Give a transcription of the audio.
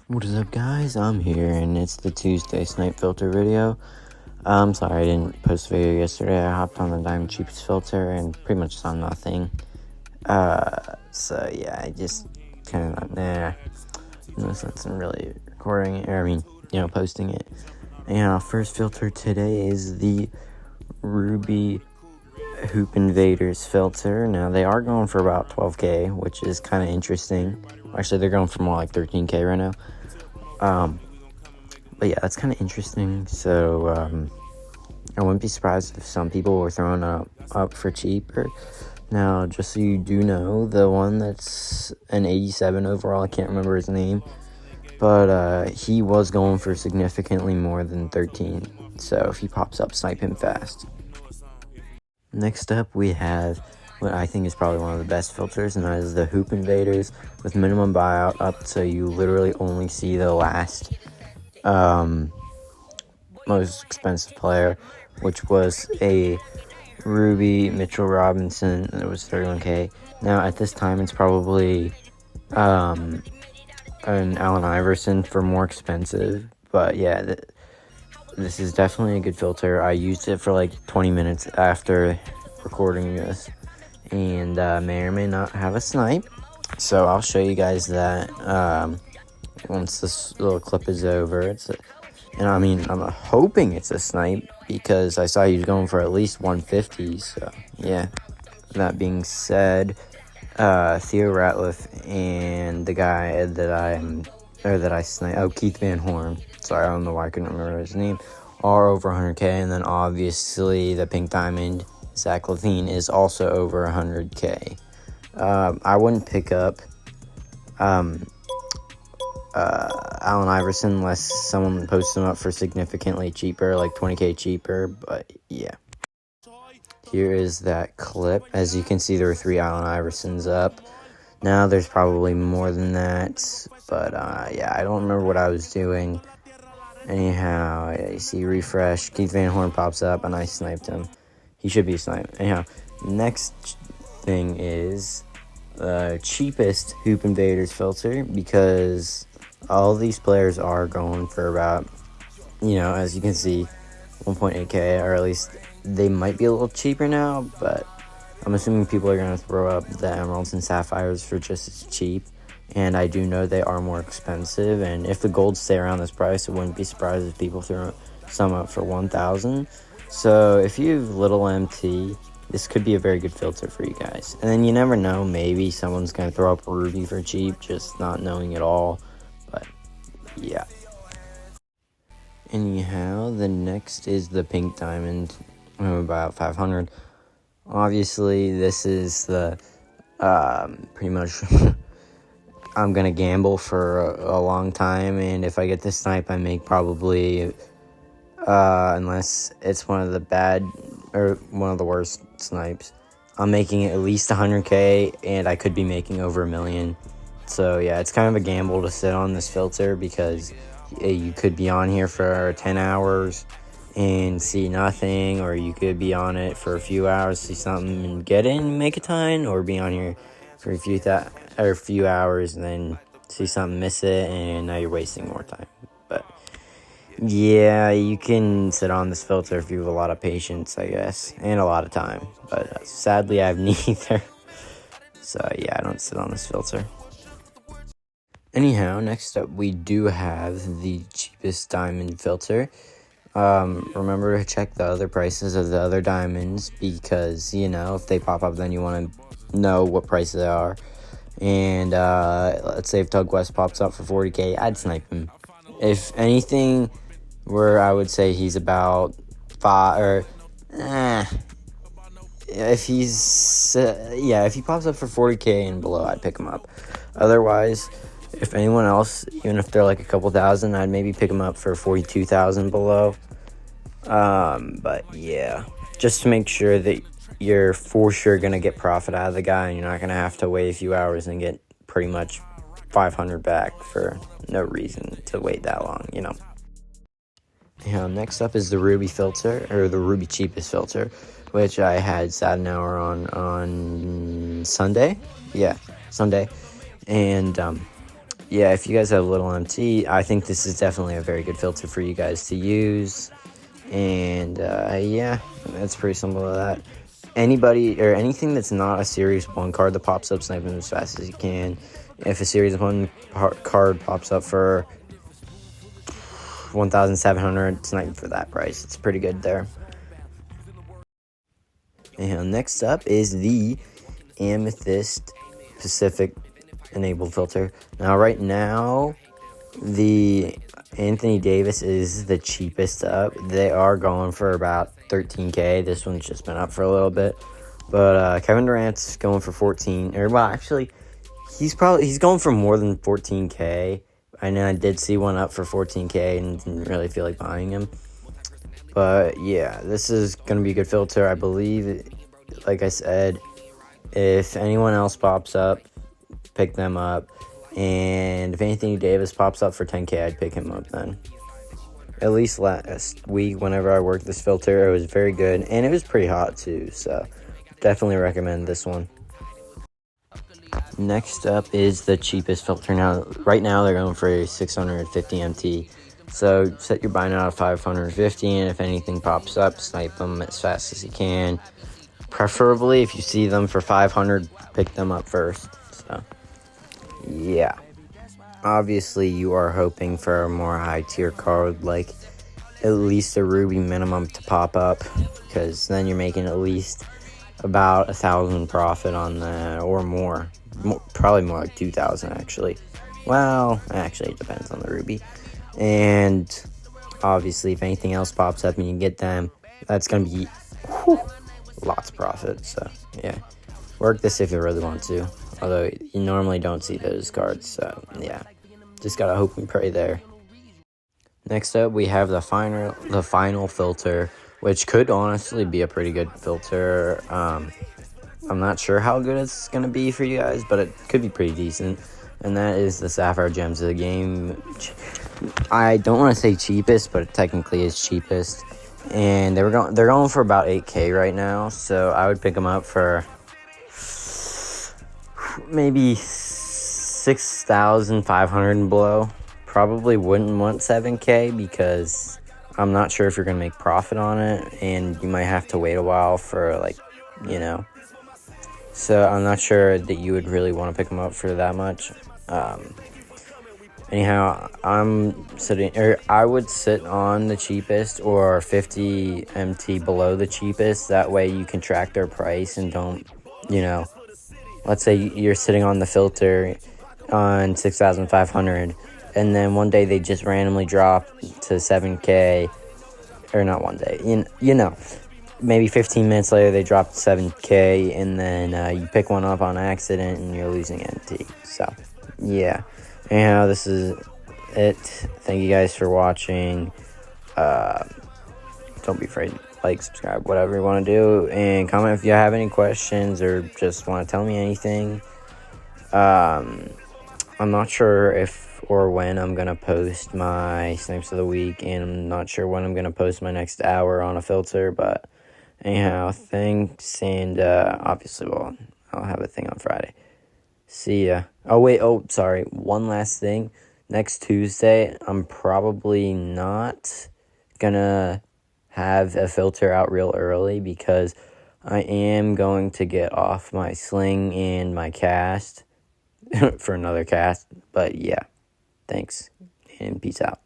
What is up, guys? I'm here and it's the Tuesday Snipe filter video. I'm sorry I didn't post a video yesterday. I hopped on the Diamond Cheapest filter and pretty much saw nothing. So yeah, I just kind of no sense in really recording it, or posting it. And first filter today is the Ruby Hoop Invaders filter. Now they are going for about 12k, which is kind of interesting. Actually, they're going for more like 13k right now. But yeah, that's kind of interesting. So I wouldn't be surprised if some people were throwing up for cheaper. Now, just so you do know, the one that's an 87 overall, I can't remember his name, but he was going for significantly more than 13. So if he pops up, snipe him fast. Next up, we have what I think is probably one of the best filters, and that is the Hoop Invaders with minimum buyout up, so you literally only see the last most expensive player, which was a Ruby Mitchell Robinson. It was 31k. Now at this time, it's probably an Allen Iverson for more expensive, but yeah, this is definitely a good filter. I used it for like 20 minutes after recording this, and may or may not have a snipe, so I'll show you guys that once this little clip is over. I'm hoping it's a snipe because I saw you going for at least 150. So yeah, that being said, Theo Ratliff and the guy that I sniped, Keith Van Horn, sorry, I don't know why I couldn't remember his name, are over 100k. And then obviously the Pink Diamond, Zach LaVine, is also over 100k. I wouldn't pick up Allen Iverson unless someone posts him up for significantly cheaper, like 20k cheaper. But yeah, here is that clip. As you can see, there are 3 Allen Iversons up. Now there's probably more than that, but yeah, I don't remember what I was doing. Anyhow, yeah, you see refresh, Keith Van Horn pops up, and I sniped him. He should be sniped. Anyhow, next thing is the cheapest Hoop Invaders filter, because all these players are going for about, as you can see, 1.8k, or at least they might be a little cheaper now, but I'm assuming people are going to throw up the emeralds and sapphires for just as cheap, and I do know they are more expensive, and if the golds stay around this price, I wouldn't be surprised if people throw some up for 1,000. So if you have little MT, this could be a very good filter for you guys. And then you never know, maybe someone's going to throw up Ruby for cheap, just not knowing at all. But yeah. Anyhow, the next is the Pink Diamond, about 500. Obviously, this is the pretty much I'm gonna gamble for a long time, and if I get this snipe, I make probably unless it's one of the bad or one of the worst snipes, I'm making at least 100k, and I could be making over $1 million. So yeah, it's kind of a gamble to sit on this filter, because you could be on here for 10 hours and see nothing, or you could be on it for a few hours, see something and get in, make a ton, or be on here for a few hours and then see something, miss it, and now you're wasting more time. But yeah, you can sit on this filter if you have a lot of patience, I guess, and a lot of time. But sadly, I have neither. So yeah, I don't sit on this filter. Anyhow, next up, we do have the cheapest diamond filter. Remember to check the other prices of the other diamonds, because, if they pop up, then you want to know what price they are. And let's say if Doug West pops up for 40k, I'd snipe him. If anything, where I would say he's about 5, or if he pops up for 40k and below, I'd pick him up. Otherwise, if anyone else, even if they're like a couple thousand, I'd maybe pick them up for 42,000 below. But yeah, just to make sure that you're for sure gonna get profit out of the guy, and you're not gonna have to wait a few hours and get pretty much 500 back for no reason to wait that long, next up is the Ruby filter, or the Ruby cheapest filter, which I had sat an hour on Sunday. Yeah, Sunday. And yeah, if you guys have a little MT, I think this is definitely a very good filter for you guys to use. And yeah, that's pretty simple to that. Anybody or anything that's not a Series 1 card that pops up, snipe them as fast as you can. If a Series 1 card pops up for 1,700, snipe for that price. It's pretty good there. And next up is the Amethyst Pacific enabled filter. Now, right now, the Anthony Davis is the cheapest up. They are going for about 13K. This one's just been up for a little bit. But Kevin Durant's going for 14. Or, well, actually, he's going for more than 14K. I know I did see one up for 14K and didn't really feel like buying him. But, yeah, this is going to be a good filter. I believe, like I said, if anyone else pops up, pick them up. And if Anthony Davis pops up for 10K, I'd pick him up then. At least last week, whenever I worked this filter, it was very good. And it was pretty hot, too. So, definitely recommend this one. Next up is the cheapest filter. Now, right now, they're going for 650 MT. So, set your bind out of 550. And if anything pops up, snipe them as fast as you can. Preferably, if you see them for 500, pick them up first. So, yeah. Obviously, you are hoping for a more high-tier card, like at least a Ruby minimum to pop up, because then you're making at least about 1,000 profit on that, or more. Probably more like 2,000, actually. Well, actually, it depends on the Ruby. And obviously, if anything else pops up and you can get them, that's going to be lots of profit. So, yeah. Work this if you really want to. Although, you normally don't see those cards. So, yeah. Just got to hope and pray there. Next up, we have the final filter, which could honestly be a pretty good filter. I'm not sure how good it's going to be for you guys, but it could be pretty decent. And that is the Sapphire Gems of the game. I don't want to say cheapest, but it technically is cheapest. And they're going for about 8K right now, so I would pick them up for maybe 6,500 and below. Probably wouldn't want 7K because I'm not sure if you're going to make profit on it, and you might have to wait a while for, like, you know. So I'm not sure that you would really want to pick them up for that much. Anyhow, I would sit on the cheapest or 50 MT below the cheapest. That way you can track their price and don't, you know, let's say you're sitting on the filter on 6,500 and then one day they just randomly drop to 7K, or not one day, you know, maybe 15 minutes later they drop to 7K, and then you pick one up on accident and you're losing MT. So, yeah. Anyhow, this is it. Thank you guys for watching. Don't be afraid to like, subscribe, whatever you want to do, and comment if you have any questions or just want to tell me anything. I'm not sure if or when I'm going to post my snipes of the week, and I'm not sure when I'm going to post my next hour on a filter, but anyhow, thanks, and obviously, well, I'll have a thing on Friday. See ya. Sorry, one last thing. Next Tuesday, I'm probably not gonna have a filter out real early because I am going to get off my sling and my cast for another cast. But yeah, thanks and peace out.